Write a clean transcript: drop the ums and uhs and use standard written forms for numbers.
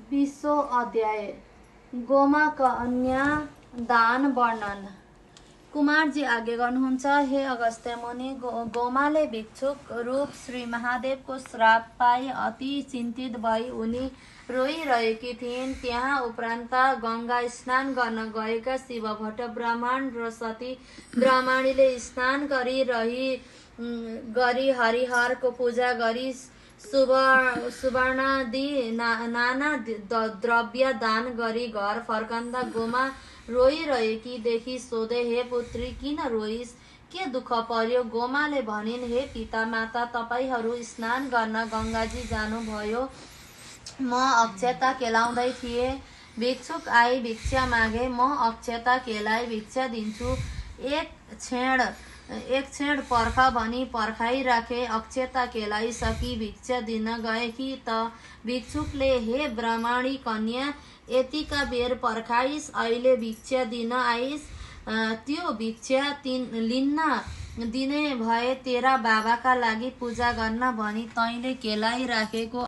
20औं अध्याय गोमा कन्या दान वर्णन। कुमारजी आगे गर्नुहुन्छ। हे अगस्त्य मुनि, गोमाले भिक्षुक रूप श्री महादेवको श्राप पाई अति चिन्तित भई उनी रोइरहेकी थिइन्। त्यहाँ उपरान्त गंगा स्नान गर्न गएका शिवभट्ट ब्राह्मण र सती ब्राह्मणीले स्नान गरी हरिहरको पूजा गरी सुवर्णादि नाना द्रव्य दान गरी घर फर्कँदा गोमा रोइरहेकी देखि सोधे, हे पुत्री, किन रोइस्? के दुःख पर्यो? गोमाले भनिन्, हे पिता माता, तपाईहरू स्नान गर्न गंगाजी जानुभयो। म अक्षता केलाउँदै थिएँ। भिक्षुक आई भिक्षा मागे। म अक्षता केलाई भिक्षा दिन्छु। एक क्षण पर्ख भनी पर्खाइराखे। अक्षता केलाइसकी भिक्षा दिन गएकी त भिक्षुकले, हे ब्राह्मणी कन्या, यतिका बेर पर्खाइस्, अहिले भिक्षा दिन आइस्? त्यो भिक्षा लिन्न दिने भए तेरा बाबाका लागि पूजा गर्न भनी तैँले केलाइराखेको